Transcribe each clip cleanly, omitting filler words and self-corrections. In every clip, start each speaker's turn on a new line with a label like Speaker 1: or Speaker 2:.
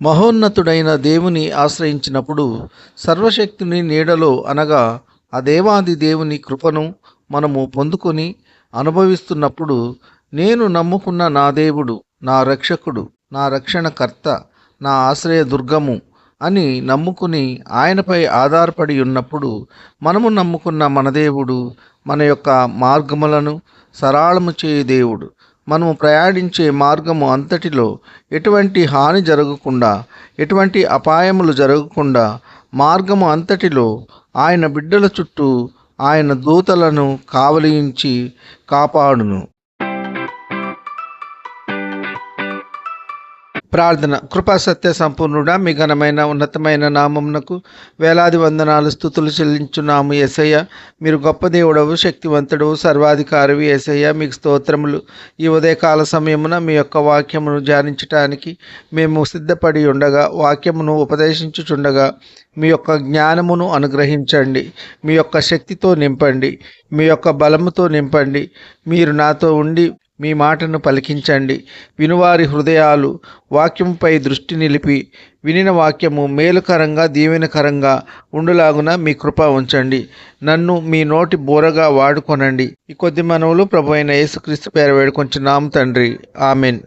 Speaker 1: మహోన్నతుడైన దేవుని ఆశ్రయించినప్పుడు సర్వశక్తుని నీడలో అనగా ఆ దేవాది దేవుని కృపను మనము పొందుకొని అనుభవిస్తున్నప్పుడు నేను నమ్ముకున్న నా దేవుడు, నా రక్షకుడు, నా రక్షణకర్త, నా ఆశ్రయ దుర్గము అని నమ్ముకుని ఆయనపై ఆధారపడి ఉన్నప్పుడు మనము నమ్ముకున్న మన దేవుడు మన యొక్క మార్గములను సరళము చేయు దేవుడు. మనము ప్రయాణించే మార్గము అంతటిలో ఎటువంటి హాని జరగకుండా, ఎటువంటి అపాయములు జరగకుండా మార్గము అంతటిలో ఆయన బిడ్డల చుట్టూ ఆయన దూతలను కావలించి కాపాడును. ప్రార్థన. కృపా సత్య సంపూర్ణుడా, మీ ఘనమైన ఉన్నతమైన నామమునకు వేలాది వందనాలు స్తుతులు చెల్లించున్నాము యేసయ్య. మీరు గొప్ప దేవుడవు, శక్తివంతుడు, సర్వాధికారివి యేసయ్య. మీకు స్తోత్రములు. ఈ ఉదయకాల సమయమున మీ యొక్క వాక్యమును ధ్యానించటానికి మేము సిద్ధపడి ఉండగా, వాక్యమును ఉపదేశించుచుండగా మీ యొక్క జ్ఞానమును అనుగ్రహించండి, మీ యొక్క శక్తితో నింపండి, మీ యొక్క బలముతో నింపండి. మీరు నాతో ఉండి మీ మాటను పలికించండి. వినువారి హృదయాలు వాక్యంపై దృష్టి నిలిపి వినిన వాక్యము మేలుకరంగా దీవెనకరంగా ఉండులాగున మీ కృప ఉంచండి. నన్ను మీ నోటి బోరగా వాడుకొనండి. ఈ కొద్ది మనవులు ప్రభు అయిన యేసుక్రీస్తు పేర వేడుకొంచున్నాము తండ్రి, amen.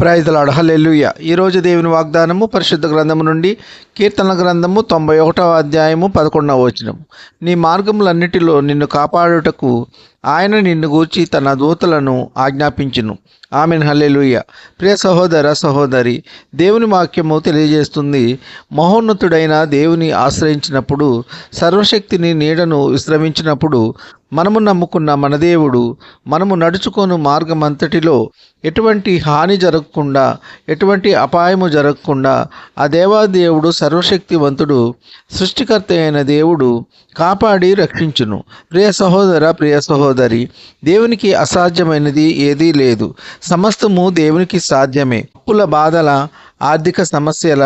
Speaker 1: Praise the Lord. Hallelujah. ఈరోజు దేవుని వాగ్దానము పరిశుద్ధ గ్రంథము నుండి కీర్తనల గ్రంథము 91వ అధ్యాయము 11వ వచనం. నీ మార్గములన్నిటిలో నిన్ను కాపాడుటకు ఆయన నిన్ను గూర్చి తన దూతలను ఆజ్ఞాపించును. ఆమెన్. హల్లెలూయా. ప్రియ సహోదర సహోదరి, దేవుని వాక్యము తెలియజేస్తుంది, మహోన్నతుడైన దేవుని ఆశ్రయించినప్పుడు, సర్వశక్తిని నీడను విశ్రమించినప్పుడు మనము నమ్ముకున్న మన దేవుడు మనము నడుచుకొను మార్గమంతటిలో ఎటువంటి హాని జరగకుండా, ఎటువంటి అపాయము జరగకుండా ఆ దేవాదేవుడు సర్వశక్తివంతుడు, సృష్టికర్త అయిన దేవుడు కాపాడి రక్షించును. ప్రియ సహోదర ప్రియ సహోదరి, దేవునికి అసాధ్యమైనది ఏదీ లేదు. సమస్తము దేవునికి సాధ్యమే. అప్పుల బాధల, ఆర్థిక సమస్యల,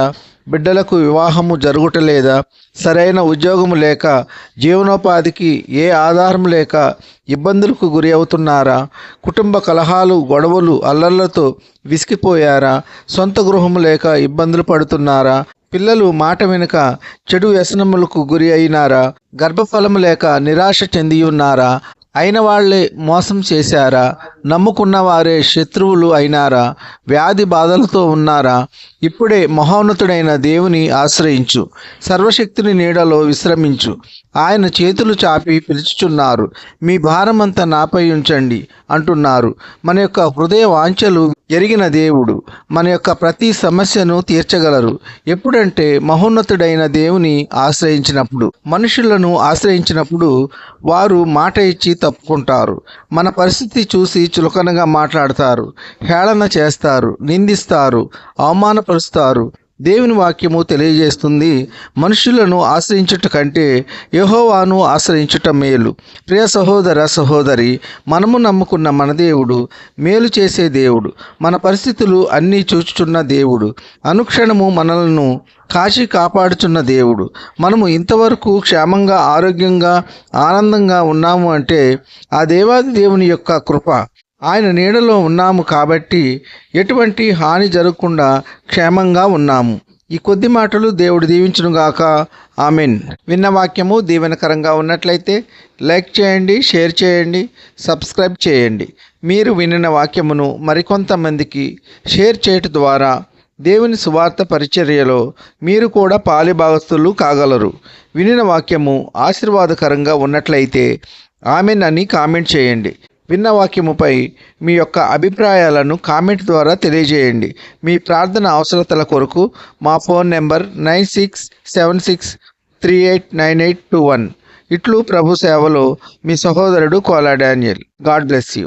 Speaker 1: బిడ్డలకు వివాహము జరుగుటలేదా, సరైన ఉద్యోగము లేక, జీవనోపాధికి ఏ ఆధారం లేక ఇబ్బందులకు గురి అవుతున్నారా, కుటుంబ కలహాలు, గొడవలు, అల్లర్లతో విసిగిపోయారా, సొంత గృహము లేక ఇబ్బందులు పడుతున్నారా, పిల్లలు మాట వెనుక చెడు వ్యసనములకు గురి అయినారా, గర్భఫలము లేక నిరాశ చెంది ఉన్నారా, అయిన వాళ్లే మోసం చేశారా, నమ్ముకున్న వారే శత్రువులు అయినారా, వ్యాధి బాధలతో ఉన్నారా, ఇప్పుడే మహోన్నతుడైన దేవుని ఆశ్రయించు, సర్వశక్తిని నీడలో విశ్రమించు. ఆయన చేతులు చాపి పిలుచుచున్నారు, మీ భారమంతా నాపై ఉంచండి అంటున్నారు. మన యొక్క హృదయ వాంఛలు ఎరిగిన దేవుడు మన యొక్క ప్రతి సమస్యను తీర్చగలరు. ఎప్పుడంటే మహోన్నతుడైన దేవుని ఆశ్రయించినప్పుడు. మనుషులను ఆశ్రయించినప్పుడు వారు మాట ఇచ్చి తప్పుకుంటారు. మన పరిస్థితి చూసి చులకనగా మాట్లాడతారు, హేళన చేస్తారు, నిందిస్తారు, అవమానపరుస్తారు. దేవుని వాక్యము తెలియజేస్తుంది, మనుషులను ఆశ్రయించుట కంటే యెహోవాను ఆశ్రయించుట మేలు. ప్రియ సహోదర సహోదరి, మనము నమ్ముకున్న మన దేవుడు మేలు చేసే దేవుడు, మన పరిస్థితులు అన్నీ చూచుచున్న దేవుడు, అనుక్షణము మనలను కాచి కాపాడుచున్న దేవుడు. మనము ఇంతవరకు క్షేమంగా, ఆరోగ్యంగా, ఆనందంగా ఉన్నాము అంటే ఆ దేవాది దేవుని యొక్క కృప. ఆయన నీడలో ఉన్నాము కాబట్టి ఎటువంటి హాని జరగకుండా క్షేమంగా ఉన్నాము. ఈ కొద్ది మాటలు దేవుడు దీవించునుగాక. ఆమెన్. విన్న వాక్యము దీవెనకరంగా ఉన్నట్లయితే లైక్ చేయండి, షేర్ చేయండి, సబ్స్క్రైబ్ చేయండి. మీరు వినిన వాక్యమును మరికొంతమందికి షేర్ చేయటం ద్వారా దేవుని సువార్త పరిచర్యలో మీరు కూడా పాలిభాగస్తులు కాగలరు. వినిన వాక్యము ఆశీర్వాదకరంగా ఉన్నట్లయితే ఆమెన్ అని కామెంట్ చేయండి. విన్న వాక్యముపై మీ యొక్క అభిప్రాయాలను కామెంట్ ద్వారా తెలియజేయండి. మీ ప్రార్థన అవసరతల కొరకు మా ఫోన్ నెంబర్ 9676389821. ఇట్లు ప్రభు సేవలో మీ సహోదరుడు Kola Daniel. God bless you.